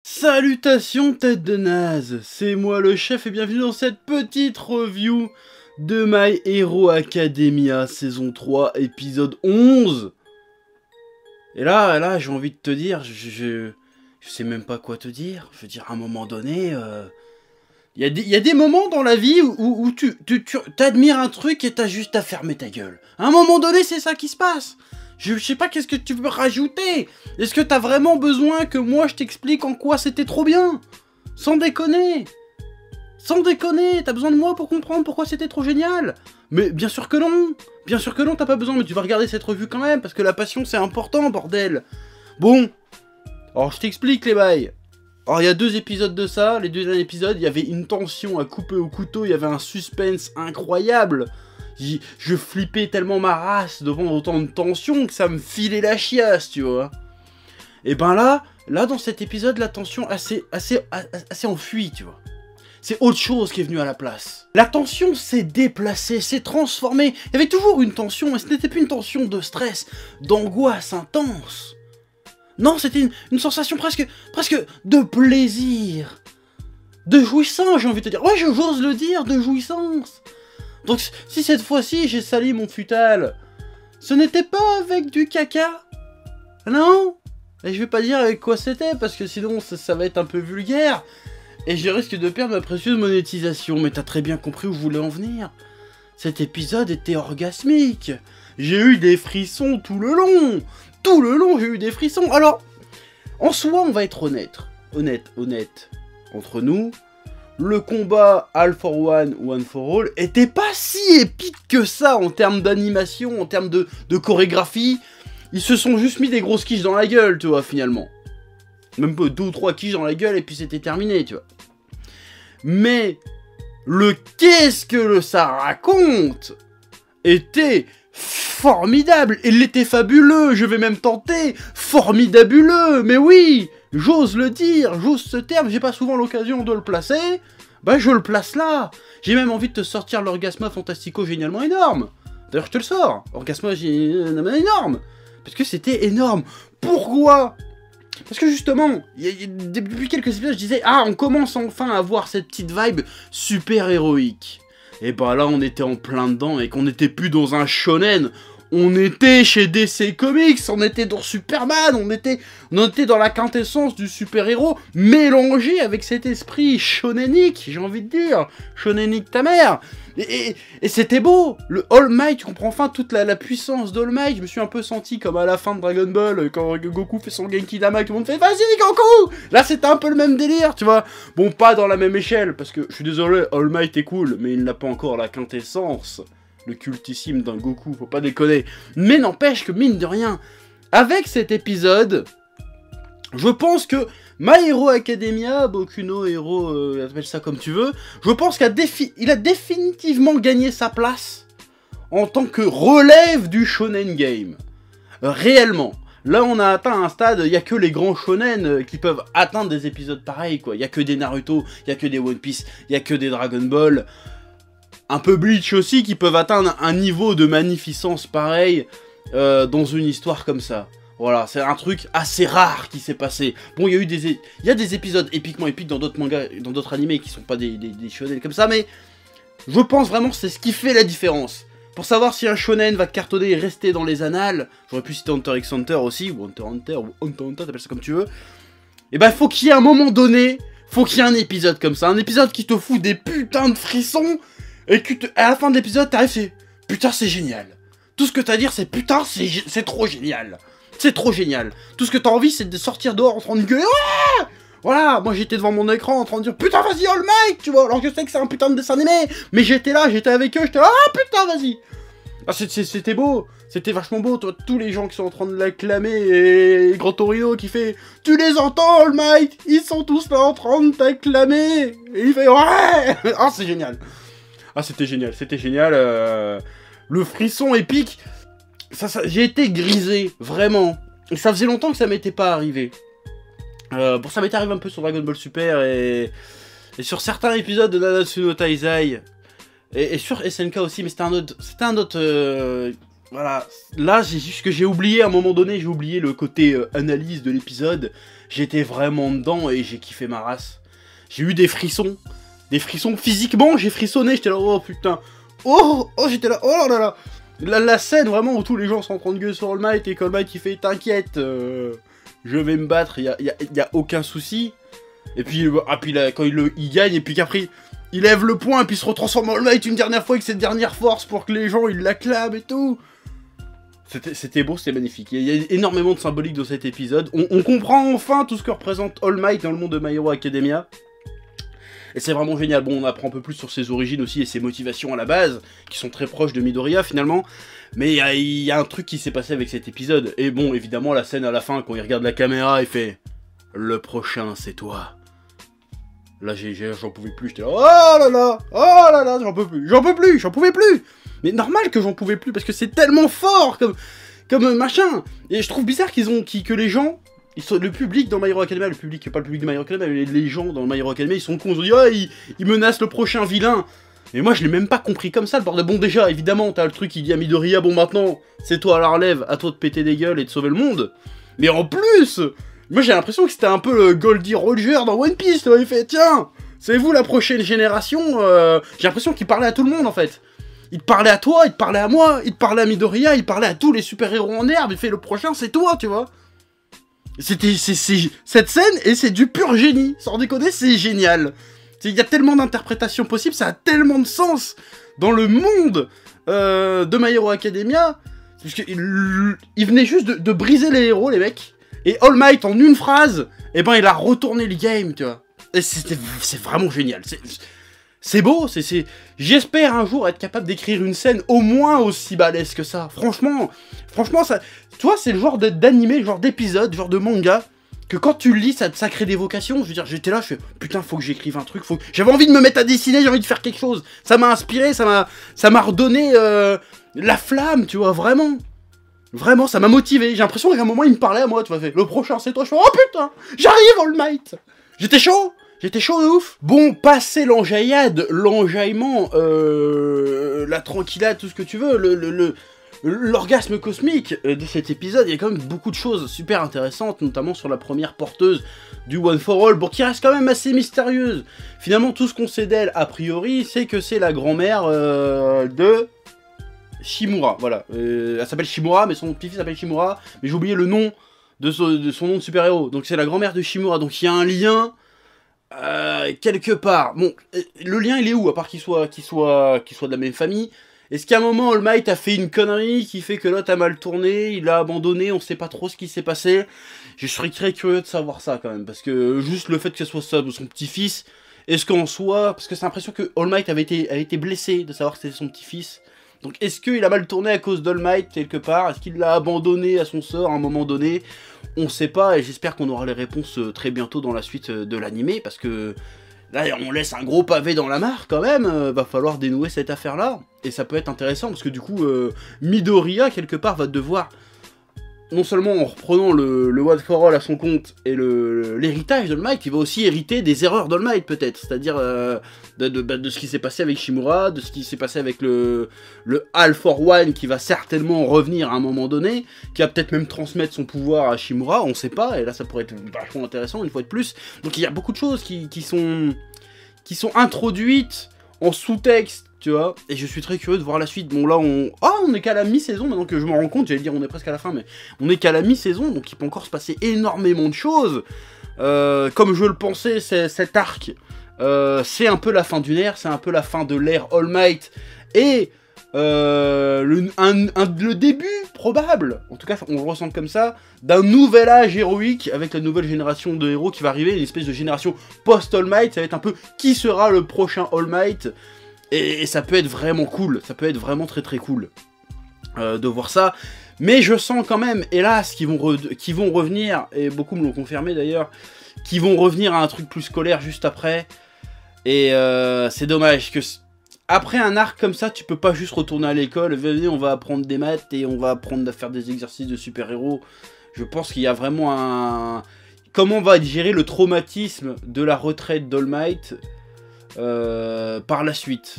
Salutations tête de naze, c'est moi le chef et bienvenue dans cette petite review de My Hero Academia saison 3 épisode 11. Et là j'ai envie de te dire, je sais même pas quoi te dire. Je veux dire, à un moment donné, y a des moments dans la vie où tu t'admires un truc et t'as juste à fermer ta gueule. À un moment donné, c'est ça qui se passe. Je sais pas qu'est-ce que tu veux rajouter. Est-ce que t'as vraiment besoin que moi je t'explique en quoi c'était trop bien? Sans déconner. Sans déconner, t'as besoin de moi pour comprendre pourquoi c'était trop génial? Mais bien sûr que non. Bien sûr que non, t'as pas besoin, mais tu vas regarder cette revue quand même, parce que la passion c'est important, bordel. Bon. Alors je t'explique les bails. Alors il y a 2 épisodes de ça, les 2 derniers épisodes, il y avait une tension à couper au couteau, il y avait un suspense incroyable. Je flippais tellement ma race devant autant de tension que ça me filait la chiasse, tu vois. Et ben là dans cet épisode, la tension assez enfuie, tu vois. C'est autre chose qui est venu à la place. La tension s'est déplacée, s'est transformée. Il y avait toujours une tension, mais ce n'était plus une tension de stress, d'angoisse intense. Non, c'était une sensation presque de plaisir. De jouissance, j'ai envie de te dire. Ouais, j'ose le dire, de jouissance. Donc si cette fois-ci j'ai sali mon futal, ce n'était pas avec du caca. Non. Et je vais pas dire avec quoi c'était, parce que sinon ça va être un peu vulgaire. Et je risque de perdre ma précieuse monétisation. Mais t'as très bien compris où je voulais en venir. Cet épisode était orgasmique. J'ai eu des frissons tout le long. Tout le long j'ai eu des frissons. Alors, en soi on va être honnête entre nous. Le combat All for One, One for All était pas si épique que ça en termes d'animation, en termes de chorégraphie. Ils se sont juste mis des grosses quiches dans la gueule, tu vois, finalement. Même pas 2 ou 3 quiches dans la gueule et puis c'était terminé, tu vois. Mais le qu'est-ce que ça raconte était formidable. Il était fabuleux, je vais même tenter. Formidabuleux, mais oui, j'ose le dire, j'ose ce terme, j'ai pas souvent l'occasion de le placer. Bah je le place là. J'ai même envie de te sortir l'Orgasma Fantastico génialement énorme. D'ailleurs je te le sors, Orgasma énorme. Parce que c'était énorme. Pourquoi? Parce que justement, depuis quelques épisodes je disais, ah on commence enfin à avoir cette petite vibe super héroïque. Et bah là on était en plein dedans et qu'on n'était plus dans un shonen. On était chez DC Comics, on était dans Superman, on était dans la quintessence du super-héros, mélangé avec cet esprit shonenique, j'ai envie de dire, shonenique ta mère. Et c'était beau, le All Might, tu comprends enfin toute la puissance d'All Might. Je me suis un peu senti comme à la fin de Dragon Ball, quand Goku fait son Genki Dama, tout le monde fait « Vas-y Goku !» Là c'était un peu le même délire, tu vois. Bon, pas dans la même échelle, parce que je suis désolé, All Might est cool, mais il n'a pas encore la quintessence. Le cultissime d'un Goku, faut pas déconner. Mais n'empêche que, mine de rien, avec cet épisode, je pense que My Hero Academia, Boku no Hero, appelle ça comme tu veux, je pense qu'il a définitivement gagné sa place en tant que relève du shonen game. Réellement. Là, on a atteint un stade, il n'y a que les grands shonen qui peuvent atteindre des épisodes pareils, quoi. Il n'y a que des Naruto, il n'y a que des One Piece, il n'y a que des Dragon Ball. Un peu Bleach aussi, qui peuvent atteindre un niveau de magnificence pareil dans une histoire comme ça. Voilà, c'est un truc assez rare qui s'est passé. Bon, il y a des épisodes épiquement épiques dans d'autres mangas, dans d'autres animés qui sont pas des shonen comme ça, mais je pense vraiment que c'est ce qui fait la différence. Pour savoir si un shonen va cartonner et rester dans les annales, j'aurais pu citer Hunter x Hunter aussi, ou Hunter x Hunter, ou Hunter x Hunter, t'appelles ça comme tu veux. Et bah, faut qu'il y ait un moment donné, faut qu'il y ait un épisode comme ça, un épisode qui te fout des putains de frissons. Et que à la fin de l'épisode, t'arrives, c'est putain, c'est génial. Tout ce que t'as à dire, c'est putain, c'est trop génial. C'est trop génial. Tout ce que t'as envie, c'est de sortir dehors en train de gueuler. Ouais, voilà, moi j'étais devant mon écran en train de dire putain, vas-y, All Might, tu vois. Alors je sais que c'est un putain de dessin animé, mais j'étais là, j'étais avec eux, j'étais là, ah putain, vas-y. Ah, c'était beau, c'était vachement beau, toi, tous les gens qui sont en train de l'acclamer et Grand Torino qui fait tu les entends, All Might, ils sont tous là en train de t'acclamer. Et il fait ouais. Ah, c'est génial. Ah, c'était génial, le frisson épique, j'ai été grisé, vraiment, et ça faisait longtemps que ça m'était pas arrivé. Bon, ça m'était arrivé un peu sur Dragon Ball Super, et sur certains épisodes de Nanatsu no Taizai, et sur SNK aussi, mais c'était un autre Voilà, là c'est juste que j'ai oublié à un moment donné, j'ai oublié le côté analyse de l'épisode. J'étais vraiment dedans et j'ai kiffé ma race. J'ai eu des frissons physiquement, j'ai frissonné, j'étais là, oh putain, oh j'étais là, oh là là. La scène vraiment où tous les gens sont en train de gueuler sur All Might et qu'All Might il fait t'inquiète, je vais me battre, y a aucun souci. Et puis, là, quand il gagne et puis qu'après il lève le poing et puis il se retransforme en All Might une dernière fois avec cette dernière force pour que les gens ils l'acclament et tout. C'était beau, c'était magnifique. Il y a énormément de symbolique dans cet épisode. On comprend enfin tout ce que représente All Might dans le monde de My Hero Academia. Et c'est vraiment génial. Bon, on apprend un peu plus sur ses origines aussi et ses motivations à la base, qui sont très proches de Midoriya finalement. Mais il y a un truc qui s'est passé avec cet épisode. Et bon, évidemment, la scène à la fin, quand il regarde la caméra, il fait « Le prochain, c'est toi ». Là, j'en pouvais plus. J'étais là « Oh là là, j'en pouvais plus ». Mais normal que j'en pouvais plus, parce que c'est tellement fort comme machin. Et je trouve bizarre que les gens, le public dans My Hero Academia, pas le public de My Hero Academia, mais les gens dans My Hero Academia, ils sont cons, ils ont dit, ah, ils menacent le prochain vilain. Mais moi, je l'ai même pas compris comme ça, le bordel. Bon, déjà, évidemment, t'as le truc qui dit à Midoriya, bon, maintenant, c'est toi à la relève, à toi de péter des gueules et de sauver le monde. Mais en plus, moi, j'ai l'impression que c'était un peu le Goldie Roger dans One Piece, tu vois, il fait, tiens, c'est vous la prochaine génération, j'ai l'impression qu'il parlait à tout le monde, en fait. Il te parlait à toi, il te parlait à moi, il te parlait à Midoriya, il parlait à tous les super-héros en herbe, il fait le prochain, c'est toi, tu vois. C'est cette scène, et c'est du pur génie, sans déconner, c'est génial. Il y a tellement d'interprétations possibles, ça a tellement de sens dans le monde de My Hero Academia, parce qu'il venait juste de briser les héros, les mecs, et All Might, en une phrase, eh ben il a retourné le game, tu vois. Et c'est vraiment génial, c'est beau, j'espère un jour être capable d'écrire une scène au moins aussi balèze que ça. Franchement, ça, tu vois, c'est le genre d'animé, genre d'épisode, genre de manga, que quand tu le lis, ça crée des vocations. Je veux dire, j'étais là, je fais, putain, faut que j'écrive un truc, j'avais envie de me mettre à dessiner, j'ai envie de faire quelque chose. Ça m'a inspiré, ça m'a redonné la flamme, tu vois, vraiment. Vraiment, ça m'a motivé. J'ai l'impression qu'à un moment, il me parlait à moi, tu vois, le prochain, c'est toi. Je fais, oh putain, j'arrive, All Might. J'étais chaud de ouf. Bon, passé l'enjaillade, l'enjaillement, la tranquillade, tout ce que tu veux, l'orgasme cosmique de cet épisode, il y a quand même beaucoup de choses super intéressantes, notamment sur la première porteuse du One for All, bon, qui reste quand même assez mystérieuse. Finalement, tout ce qu'on sait d'elle, a priori, c'est que c'est la grand-mère de Shimura, voilà. Elle s'appelle Shimura, mais son petit-fils s'appelle Shimura, mais j'ai oublié le nom de son nom de super-héros. Donc c'est la grand-mère de Shimura, donc il y a un lien... quelque part. Bon, le lien il est où, à part qu'il soit de la même famille? Est-ce qu'à un moment All Might a fait une connerie qui fait que l'autre a mal tourné, il l'a abandonné, on sait pas trop ce qui s'est passé? Je serais très curieux de savoir ça quand même, parce que juste le fait que ce soit ça, son petit-fils, est-ce qu'en soi, parce que c'est l'impression que All Might avait été blessé de savoir que c'était son petit-fils. Donc est-ce qu'il a mal tourné à cause d'All Might quelque part? Est-ce qu'il l'a abandonné à son sort à un moment donné? On sait pas, et j'espère qu'on aura les réponses très bientôt dans la suite de l'animé, parce que là on laisse un gros pavé dans la mare quand même, va falloir dénouer cette affaire-là, et ça peut être intéressant, parce que du coup, Midoriya quelque part va devoir, non seulement en reprenant le One for All à son compte et l'héritage d'All Might, il va aussi hériter des erreurs d'All Might peut-être, c'est-à-dire de ce qui s'est passé avec Shimura, de ce qui s'est passé avec le All for One qui va certainement revenir à un moment donné, qui va peut-être même transmettre son pouvoir à Shimura, on sait pas, et là ça pourrait être vachement intéressant une fois de plus. Donc il y a beaucoup de choses qui sont introduites en sous-texte, tu vois, et je suis très curieux de voir la suite. Bon là on est qu'à la mi-saison, maintenant que je me rends compte, j'allais dire on est presque à la fin, mais on est qu'à la mi-saison, donc il peut encore se passer énormément de choses. Comme je le pensais, cet arc, c'est un peu la fin d'une ère, c'est un peu la fin de l'ère All Might, et le début probable, en tout cas on le ressent comme ça, d'un nouvel âge héroïque avec la nouvelle génération de héros qui va arriver, une espèce de génération post-All Might. Ça va être un peu qui sera le prochain All Might, et ça peut être vraiment cool, ça peut être vraiment très très cool de voir ça. Mais je sens quand même, hélas, qu'ils vont revenir, et beaucoup me l'ont confirmé d'ailleurs, qu'ils vont revenir à un truc plus scolaire juste après, et c'est dommage que... Après un arc comme ça, tu peux pas juste retourner à l'école, venez on va apprendre des maths et on va apprendre à faire des exercices de super-héros. Je pense qu'il y a vraiment un... Comment on va gérer le traumatisme de la retraite d'All Might par la suite.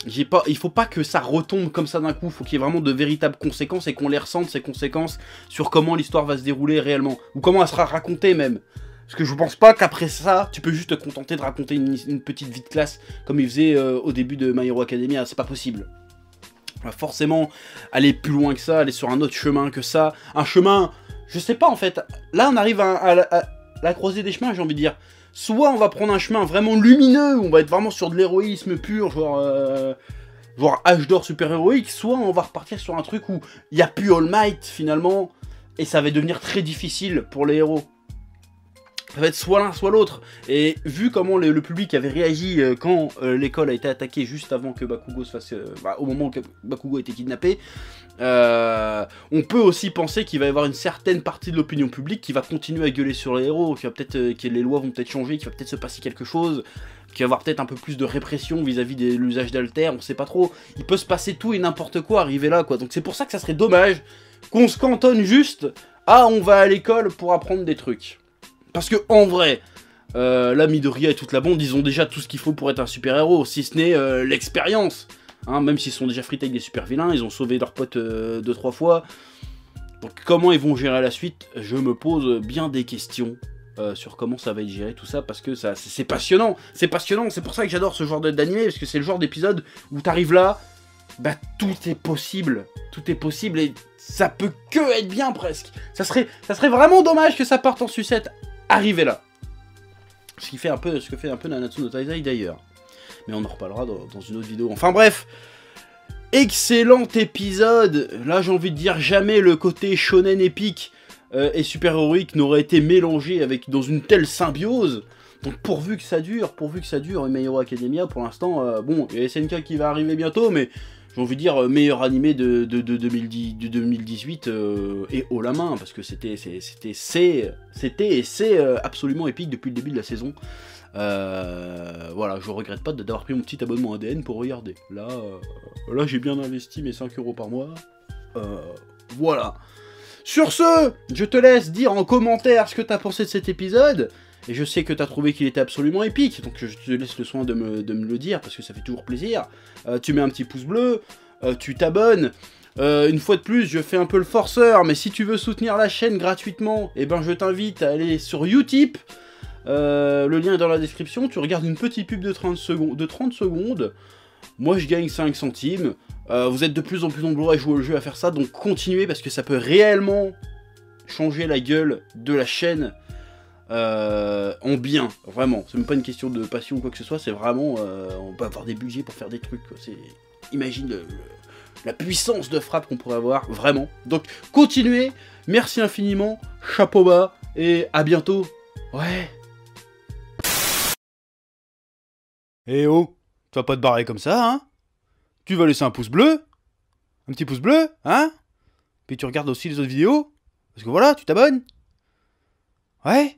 il faut pas que ça retombe comme ça d'un coup, faut qu'il y ait vraiment de véritables conséquences et qu'on les ressente, ces conséquences, sur comment l'histoire va se dérouler réellement, ou comment elle sera racontée même. Parce que je pense pas qu'après ça, tu peux juste te contenter de raconter une petite vie de classe, comme il faisait au début de My Hero Academia, c'est pas possible. On va forcément aller plus loin que ça, aller sur un autre chemin que ça, un chemin, je sais pas en fait, là on arrive à la croisée des chemins, j'ai envie de dire. Soit on va prendre un chemin vraiment lumineux, où on va être vraiment sur de l'héroïsme pur, genre âge d'or super-héroïque, soit on va repartir sur un truc où il n'y a plus All Might finalement, et ça va devenir très difficile pour les héros. Ça va être soit l'un, soit l'autre. Et vu comment le public avait réagi quand l'école a été attaquée juste avant que Bakugo se fasse... au moment où Bakugo a été kidnappé, on peut aussi penser qu'il va y avoir une certaine partie de l'opinion publique qui va continuer à gueuler sur les héros, que les lois vont peut-être changer, qu'il va peut-être se passer quelque chose, qu'il va y avoir peut-être un peu plus de répression vis-à-vis de l'usage d'alter, on sait pas trop. Il peut se passer tout et n'importe quoi arriver là, quoi. Donc c'est pour ça que ça serait dommage qu'on se cantonne juste à on va à l'école pour apprendre des trucs. Parce que en vrai, là Midoriya et toute la bande, ils ont déjà tout ce qu'il faut pour être un super-héros, si ce n'est l'expérience. Hein, même s'ils sont déjà frités avec des super-vilains, ils ont sauvé leurs potes 2-3 fois. Donc comment ils vont gérer la suite, je me pose bien des questions sur comment ça va être géré tout ça, parce que c'est passionnant. C'est passionnant, c'est pour ça que j'adore ce genre d'animé, parce que c'est le genre d'épisode où t'arrives là, bah tout est possible. Tout est possible et ça peut que être bien presque. Ça serait vraiment dommage que ça parte en sucette. Arriver là. Ce que fait un peu Nanatsu no Taizai d'ailleurs. Mais on en reparlera dans une autre vidéo. Enfin bref. Excellent épisode. Là j'ai envie de dire jamais le côté shonen épique et super-héroïque n'aurait été mélangé dans une telle symbiose. Donc pourvu que ça dure, My Hero Academia pour l'instant, bon, il y a SNK qui va arriver bientôt, mais j'ai envie de dire meilleur animé de 2018 et haut la main, parce que c'était et c'est absolument épique depuis le début de la saison. Voilà, je regrette pas d'avoir pris mon petit abonnement ADN pour regarder. Là j'ai bien investi mes 5 € par mois. Voilà. Sur ce, je te laisse dire en commentaire ce que t'as pensé de cet épisode. Et je sais que tu as trouvé qu'il était absolument épique, donc je te laisse le soin de me le dire, parce que ça fait toujours plaisir. Tu mets un petit pouce bleu, tu t'abonnes. Une fois de plus, je fais un peu le forceur, mais si tu veux soutenir la chaîne gratuitement, eh ben je t'invite à aller sur Utip. Le lien est dans la description, tu regardes une petite pub de 30 secondes. Moi je gagne 5 centimes. Vous êtes de plus en plus nombreux à jouer au jeu, à faire ça, donc continuez, parce que ça peut réellement changer la gueule de la chaîne. En bien, vraiment, c'est même pas une question de passion ou quoi que ce soit, c'est vraiment, on peut avoir des budgets pour faire des trucs, quoi. Imagine la puissance de frappe qu'on pourrait avoir, vraiment. Donc continuez, merci infiniment, chapeau bas, et à bientôt, ouais. Eh oh, tu vas pas te barrer comme ça, hein? Tu vas laisser un pouce bleu, un petit pouce bleu, hein? Puis tu regardes aussi les autres vidéos, parce que voilà, tu t'abonnes, ouais.